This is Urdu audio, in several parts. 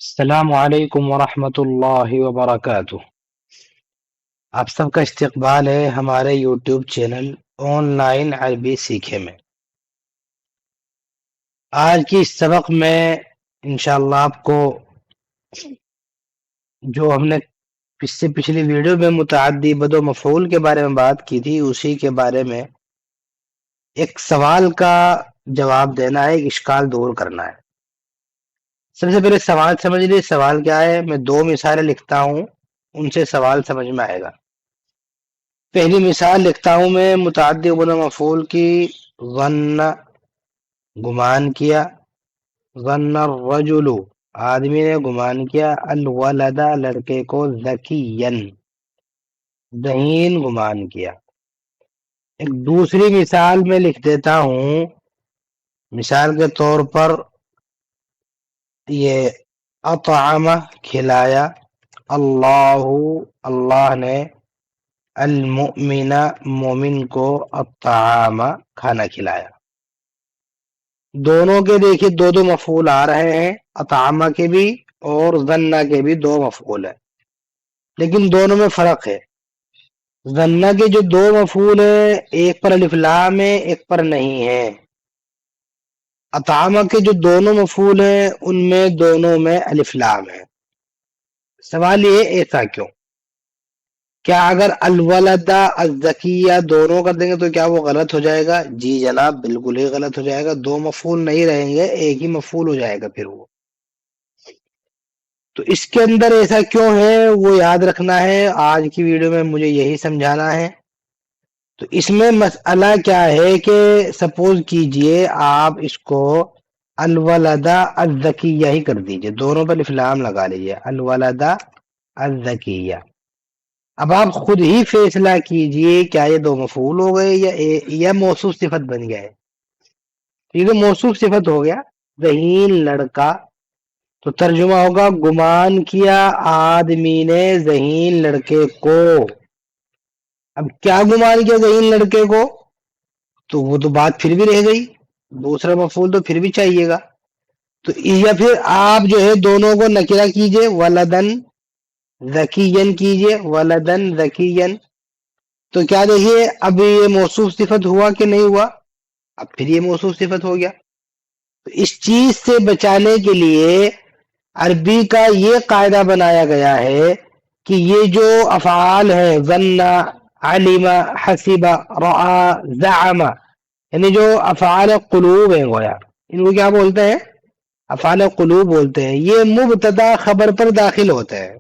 السلام علیکم ورحمۃ اللہ وبرکاتہ۔ آپ سب کا استقبال ہے ہمارے یوٹیوب چینل آن لائن عربی سیکھے میں۔ آج کی اس سبق میں انشاءاللہ آپ کو جو ہم نے اس سے پچھلی ویڈیو میں متعدی بد و مفعول کے بارے میں بات کی تھی، اسی کے بارے میں ایک سوال کا جواب دینا ہے، ایک اشکال دور کرنا ہے۔ سب سے پہلے سوال سمجھ لیے، سوال کیا ہے؟ میں دو مثالیں لکھتا ہوں، ان سے سوال سمجھ میں آئے گا۔ پہلی مثال لکھتا ہوں میں متعدی بد و مفعول کی، ظن گمان کیا، ظن الرجل آدمی نے گمان کیا، الولد لڑکے کو، ذکیًا ذہین گمان کیا۔ ایک دوسری مثال میں لکھ دیتا ہوں، مثال کے طور پر یہ اطعم کھلایا، اللہ نے المؤمن مومن کو الطعام کھانا کھلایا۔ دونوں کے دیکھیے دو مفعول آ رہے ہیں، اطعم کے بھی اور ظن کے بھی دو مفعول ہیں، لیکن دونوں میں فرق ہے۔ ظن کے جو دو مفعول ہیں، ایک پر الف لام ہے، ایک پر نہیں ہے۔ اطعم کے جو دونوں مفعول ہیں، ان میں دونوں میں الف لام ہے۔ سوال یہ ایسا کیوں؟ کیا اگر الولد الزکیہ دونوں کر دیں گے تو کیا وہ غلط ہو جائے گا؟ جی جناب، بالکل ہی غلط ہو جائے گا۔ دو مفعول نہیں رہیں گے، ایک ہی مفعول ہو جائے گا پھر وہ۔ تو اس کے اندر ایسا کیوں ہے وہ یاد رکھنا ہے، آج کی ویڈیو میں مجھے یہی سمجھانا ہے۔ تو اس میں مسئلہ کیا ہے کہ سپوز کیجئے آپ اس کو الولد الزکیہ ہی کر دیجئے، دونوں پر الف لام لگا لیجئے، الولد الزکیہ۔ اب آپ خود ہی فیصلہ کیجئے، کیا یہ دو مفعول ہو گئے یا موصوف صفت بن گئے؟ یہ تو موصوف صفت ہو گیا، ذہین لڑکا، تو ترجمہ ہوگا گمان کیا آدمی نے ذہین لڑکے کو۔ اب کیا گمان کیا ذہین لڑکے کو؟ تو وہ تو بات پھر بھی رہ گئی، دوسرا مفعول تو پھر بھی چاہیے گا۔ تو یا پھر آپ جو ہے دونوں کو نکرہ کیجئے، ولدن ذکیًا کیجئے، ولدن ذکیًا۔ تو کیا دیکھیے اب یہ موصوف صفت ہوا کہ نہیں ہوا؟ اب پھر یہ موصوف صفت ہو گیا۔ تو اس چیز سے بچانے کے لیے عربی کا یہ قاعدہ بنایا گیا ہے کہ یہ جو افعال ہیں، ظن، علم، حسب، رعا، زعم، یعنی جو افعال قلوب ہیں، گویا ان کو کیا بولتے ہیں؟ افعال قلوب بولتے ہیں۔ یہ مبتدا خبر پر داخل ہوتے ہیں،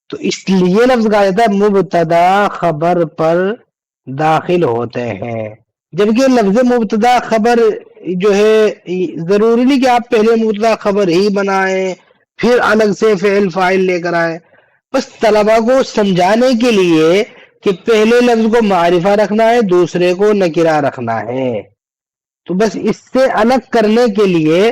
تو اس لیے لفظ کہا جاتا ہے مبتدا خبر پر داخل ہوتے ہیں۔ جبکہ لفظ مبتدا خبر جو ہے ضروری نہیں کہ آپ پہلے مبتدا خبر ہی بنائیں پھر الگ سے فعل فاعل لے کر آئیں، بس طلبہ کو سمجھانے کے لیے کہ پہلے لفظ کو معرفہ رکھنا ہے، دوسرے کو نکرہ رکھنا ہے۔ تو بس اس سے الگ کرنے کے لیے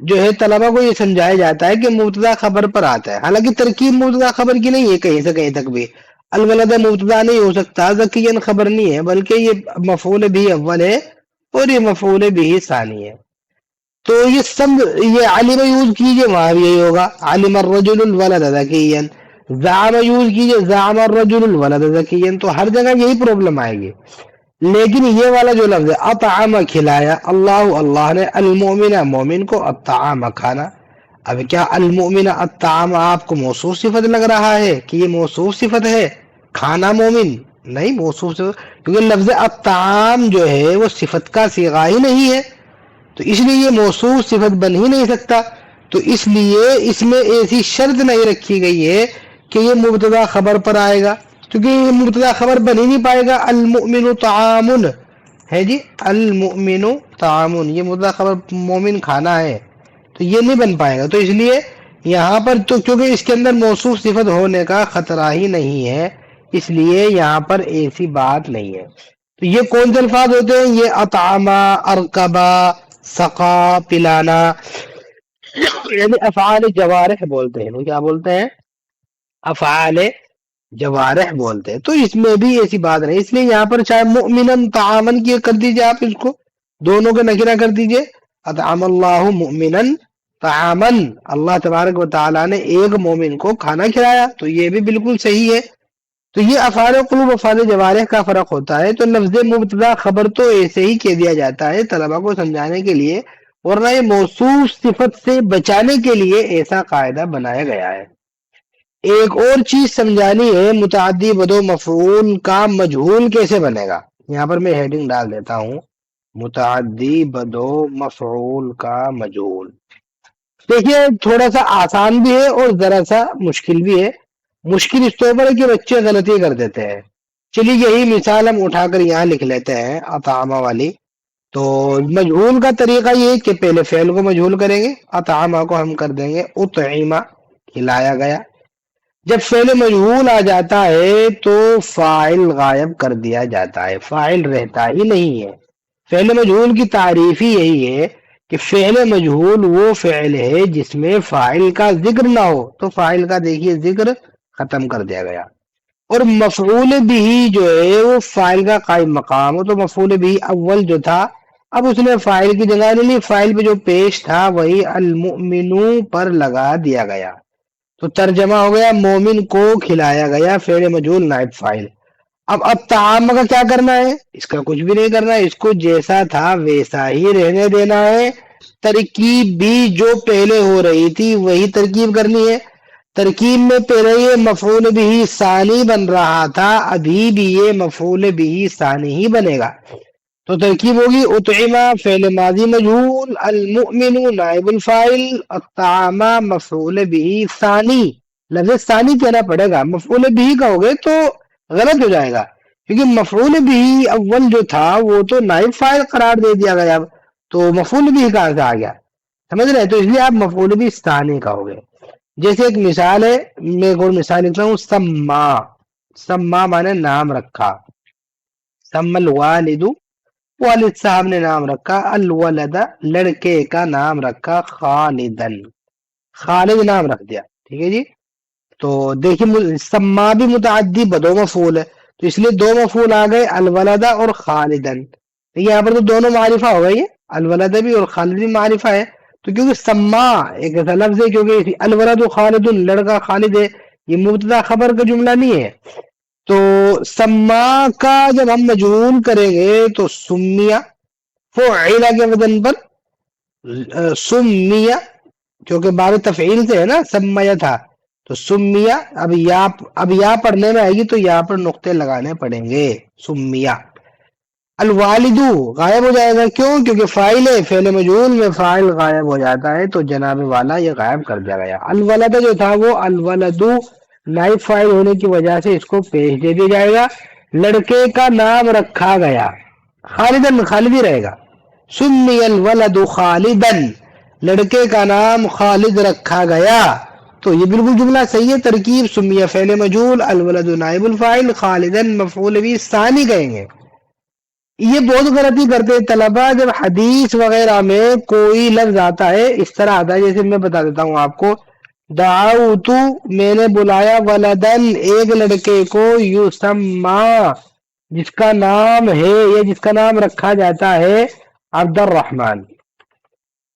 جو ہے طلبہ کو یہ سمجھایا جاتا ہے کہ مبتدا خبر پر آتا ہے، حالانکہ ترکیب مبتدا خبر کی نہیں ہے کہیں سے کہیں تک بھی۔ الولد مبتدا نہیں ہو سکتا، ذکیًا خبر نہیں ہے، بلکہ یہ مفعول بھی اول ہے اور یہ مفعول بھی ثانی ہے۔ تو یہ سب یہ علم یوز کیجئے، وہاں بھی یہی ہوگا، علم الرجل الولد ذکیًا۔ زعم یوز کیجئے، زعم الرجل الولد ذکیًا، تو ہر جگہ یہی پرابلم آئے گی۔ لیکن یہ والا جو لفظ ہے اطعم کھلایا، اللہ نے المؤمن مومن کو الطعام کھانا۔ اب کیا المؤمن الطعام آپ کو موصوف صفت لگ رہا ہے کہ یہ موصوف صفت ہے کھانا مومن؟ نہیں، موصوف صفت، کیونکہ لفظ الطعام جو ہے وہ صفت کا صیغہ ہی نہیں ہے، تو اس لیے یہ موصوف صفت بن ہی نہیں سکتا۔ تو اس لیے اس میں ایسی شرط نہیں رکھی گئی ہے کہ یہ مبتدا خبر پر آئے گا، کیونکہ یہ مبتدا خبر بن ہی نہیں پائے گا۔ المؤمن طعام ہے جی، المؤمن طعام، یہ مبتدا خبر مومن کھانا ہے، تو یہ نہیں بن پائے گا۔ تو اس لیے یہاں پر تو کیونکہ اس کے اندر موصوف صفت ہونے کا خطرہ ہی نہیں ہے، اس لیے یہاں پر ایسی بات نہیں ہے۔ تو یہ کون سے الفاظ ہوتے ہیں؟ یہ اطعما، ارکبا، سقا، پلانا، یعنی افعال جوارح بولتے ہیں۔ وہ کیا بولتے ہیں؟ افعال جوارح بولتے ہیں۔ تو اس میں بھی ایسی بات نہیں، اس لیے یہاں پر چاہے مؤمنن طعامن کی کر دیجئے، آپ اس کو دونوں کے نکرہ کر دیجئے، اطعم اللہ مؤمنن تعامن، اللہ تبارک و تعالیٰ نے ایک مومن کو کھانا کھلایا، تو یہ بھی بالکل صحیح ہے۔ تو یہ افعال قلوب افعال جوارح کا فرق ہوتا ہے۔ تو لفظ مبتدا خبر تو ایسے ہی کہہ دیا جاتا ہے طلبا کو سمجھانے کے لیے، ورنہ یہ موصوف صفت سے بچانے کے لیے ایسا قاعدہ بنایا گیا ہے۔ ایک اور چیز سمجھانی ہے، متعدی بدو مفعول کا مجہول کیسے بنے گا؟ یہاں پر میں ہیڈنگ ڈال دیتا ہوں، متعدی بدو مفعول کا مجہول۔ دیکھیے تھوڑا سا آسان بھی ہے اور ذرا سا مشکل بھی ہے۔ مشکل اس طور پر ہے کہ بچے غلطی کر دیتے ہیں۔ چلیے یہی مثال ہم اٹھا کر یہاں لکھ لیتے ہیں، اطعامہ والی۔ تو مجہول کا طریقہ یہ ہے کہ پہلے فعل کو مجہول کریں گے، اطعامہ کو ہم کر دیں گے اطعمہ، کھلایا گیا۔ جب فعل مجہول آ جاتا ہے تو فاعل غائب کر دیا جاتا ہے، فاعل رہتا ہی نہیں ہے۔ فعل مجہول کی تعریف ہی یہی ہے کہ فعل مجہول وہ فعل ہے جس میں فاعل کا ذکر نہ ہو، تو فاعل کا دیکھیے ذکر ختم کر دیا گیا۔ اور مفعول بھی جو ہے وہ فاعل کا قائم مقام ہو، تو مفعول بھی اول جو تھا اب اس نے فاعل کی جگہ لے لی، فاعل پہ جو پیش تھا وہی المؤمنوں پر لگا دیا گیا، تو ترجمہ ہو گیا مومن کو کھلایا گیا، فعل مجہول نائب فاعل۔ اب طعام کا کیا کرنا ہے؟ اس کا کچھ بھی نہیں کرنا ہے، اس کو جیسا تھا ویسا ہی رہنے دینا ہے۔ ترکیب بھی جو پہلے ہو رہی تھی وہی ترکیب کرنی ہے۔ ترکیب میں پہلے یہ مفعول بھی ثانی بن رہا تھا، ابھی بھی یہ مفعول بھی ثانی ہی بنے گا۔ تو ترکیب ہوگی اطعمہ فعل ماضی مجہول، المؤمن نائب الفاعل، الطعام مفعول بھی ثانی۔ لفظ ثانی کہنا پڑے گا، مفعول بھی کہوگے تو غلط ہو جائے گا، کیونکہ مفعول بھی اول جو تھا وہ تو نائب فاعل قرار دے دیا گیا، تو مفعول بھی کہاں سے آ گیا؟ سمجھ رہے؟ تو اس لیے آپ مفعول بھی ثانی کہوگے۔ جیسے ایک مثال ہے، میں ایک اور مثال لکھتا ہوں، سما، سما مانے نام رکھا، سما الوالد، والد صاحب نے نام رکھا، الولد لڑکے کا نام رکھا، خالدن، خالد نام رکھ دیا، ٹھیک ہے جی۔ تو دیکھیے سما بھی متعدی بدو مفعول ہے، تو اس لیے دو مفعول آ گئے، الولد اور خالدن۔ یہاں پر تو دونوں معرفہ ہو گئی، الولد بھی اور خالد بھی معرفہ ہے، تو کیونکہ سما ایک ایسا لفظ ہے، کیونکہ الولد خالد لڑکا خالد ہے، یہ مبتدا خبر کا جملہ نہیں ہے۔ تو سما کا جب ہم مجہول کریں گے تو سمیہ، فعل کے وزن پر سمیہ، کیونکہ باب تفعیل سے ہے نا، سمیہ تھا تو سمیہ، اب یا پڑھنے میں آئے گی تو یہاں پر نقطے لگانے پڑیں گے، سمیہ۔ الوالدو غائب ہو جائے گا، کیوں؟ کیونکہ فاعل ہے، فعل مجہول میں فاعل غائب ہو جاتا ہے، تو جناب والا یہ غائب کر دیا گیا۔ الولد جو تھا وہ الولدو نائب فاعل ہونے کی وجہ سے اس کو پیش دے دیا جائے گا، لڑکے کا نام رکھا گیا، خالدن خالد ہی رہے گا، سمی الولد خالدن، لڑکے کا نام خالد رکھا گیا، تو یہ بالکل جملہ صحیح ہے۔ ترکیب سمیہ فعل مجہول، الولد نائب الفاعل، خالدن مفعول بھی ثانی کہیں گے۔ یہ بہت غلطی کرتے ہیں طلبا، جب حدیث وغیرہ میں کوئی لفظ آتا ہے اس طرح آتا ہے، جیسے میں بتا دیتا ہوں آپ کو، دعوتو میں نے بلایا، ولدن ایک لڑکے کو، یسما جس کا نام ہے یا جس کا نام رکھا جاتا ہے عبد الرحمن۔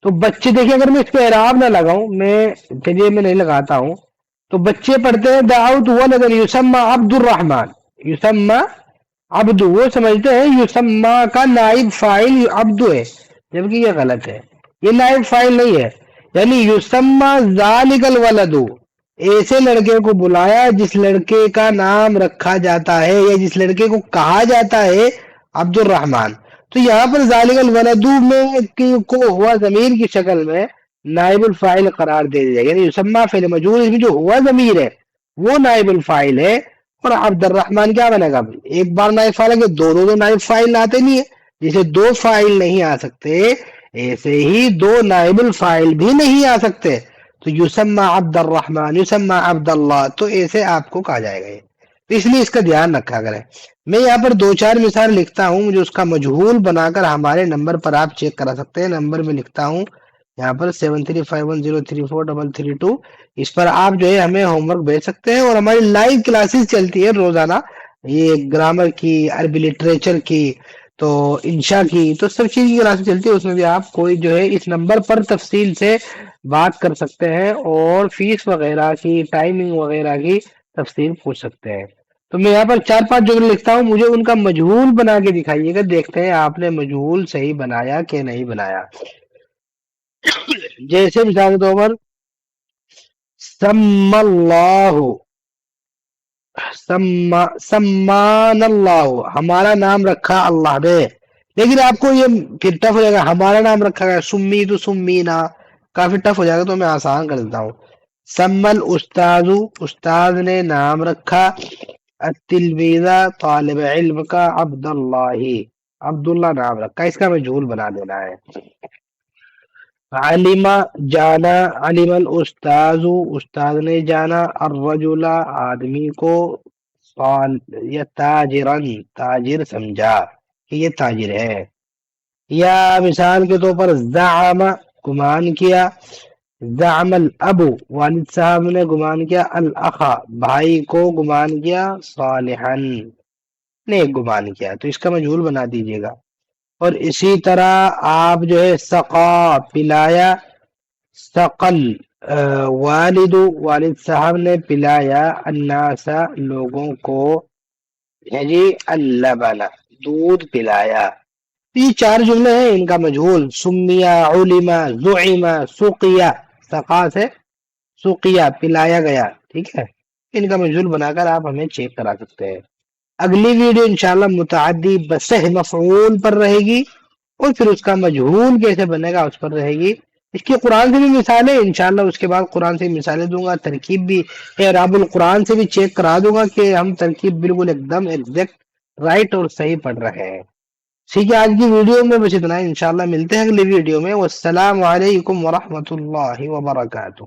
تو بچے دیکھیں، اگر میں اس پہ اعراب نہ لگاؤں، چلیے میں نہیں لگاتا ہوں، تو بچے پڑھتے ہیں دعوت ولدن یسما عبد الرحمن، یسما عبد، وہ سمجھتے ہیں یسما کا نائب فاعل عبد ہے، جبکہ یہ غلط ہے، یہ نائب فاعل نہیں ہے، یعنی یسما ذالک الولد، ایسے لڑکے کو بلایا جس لڑکے کا نام رکھا جاتا ہے یا جس لڑکے کو کہا جاتا ہے عبد الرحمن۔ تو یہاں پر ذالک الولد میں کو ہوا ضمیر کی شکل میں نائب الفاعل قرار دے دیا، یعنی یسما فعل مجہول، اس میں جو ہوا ضمیر ہے وہ نائب الفاعل ہے، اور عبد الرحمن کیا بنے گا؟ ایک بار نائب فاعل ہے کہ دو نائب فاعل آتے نہیں ہے، جیسے دو فاعل نہیں آ سکتے ایسے ہی دو نائب الفاعل بھی نہیں آ سکتے، تو یسمى عبد الرحمن، یسمى عبد اللہ، تو ایسے آپ کو کہا جائے گا، اس لیے اس کا دھیان رکھا کریں۔ میں یہاں پر دو چار مثال لکھتا ہوں، جو اس کا مجہول بنا کر ہمارے نمبر پر آپ چیک کرا سکتے ہیں۔ نمبر میں لکھتا ہوں یہاں پر 7351034332، اس پر آپ جو ہے ہمیں ہوم ورک بھیج سکتے ہیں، اور ہماری لائیو کلاسز چلتی ہے روزانہ، یہ گرامر کی، عربی لٹریچر کی، تو انشاء کی تو سب چیز کی کلاسیں چلتی ہے، اس میں بھی آپ کوئی جو ہے اس نمبر پر تفصیل سے بات کر سکتے ہیں اور فیس وغیرہ کی ٹائمنگ وغیرہ کی تفصیل پوچھ سکتے ہیں۔ تو میں یہاں پر 4-5 جملے لکھتا ہوں، مجھے ان کا مجہول بنا کے دکھائیے گا، دیکھتے ہیں آپ نے مجہول صحیح بنایا کہ نہیں بنایا۔ جیسے مثال کے طور پر سم اللہ، سمان اللہ، ہمارا نام رکھا اللہ نے، لیکن آپ کو یہ پھر ٹف ہو جائے گا، ہمارا نام رکھا گیا سمی تو سمینا، کافی ٹف ہو جائے گا، تو میں آسان کر دیتا ہوں۔ سمل استاد، استاد نے نام رکھا، التلمیذہ طالب علم کا، عبداللہ، عبداللہ نام رکھا، اس کا مجہول بنا دینا ہے۔ علم، جانا، علم الاستاذ، استاد نے جانا، الرجل، آدمی کو، یا تاجرن، تاجر سمجھا کہ یہ تاجر ہے۔ یا مثال کے طور پر زعم، گمان کیا، زعم الاب، والد صاحب نے گمان کیا، الاخ، بھائی کو گمان کیا، صالحا، نیک گمان کیا، تو اس کا مجہول بنا دیجیے گا۔ اور اسی طرح آپ جو ہے سقا، پلایا، سقل، والد، والد صاحب نے پلایا، الناس، لوگوں کو، ہے جی، اللبن، دودھ پلایا۔ یہ 4 جملے ہیں، ان کا مجہول سمیا، علما، زعما، سقیا، سقا سے سقیا، پلایا گیا، ٹھیک ہے۔ ان کا مجہول بنا کر آپ ہمیں چیک کرا سکتے ہیں۔ اگلی ویڈیو انشاءاللہ متعدی بصح مفعول پر رہے گی، اور پھر اس کا مجہول کیسے بنے گا اس پر رہے گی۔ اس کی قرآن سے بھی مثالیں انشاءاللہ، اس کے بعد قرآن سے مثالیں دوں گا، ترکیب بھی اعراب القرآن سے بھی چیک کرا دوں گا کہ ہم ترکیب بالکل ایک دم ایگزیکٹ رائٹ اور صحیح پڑھ رہے ہیں۔ ٹھیک ہے، آج کی ویڈیو میں بس اتنا ہے، انشاءاللہ ملتے ہیں اگلی ویڈیو میں۔ والسلام علیکم ورحمۃ اللہ وبرکاتہ۔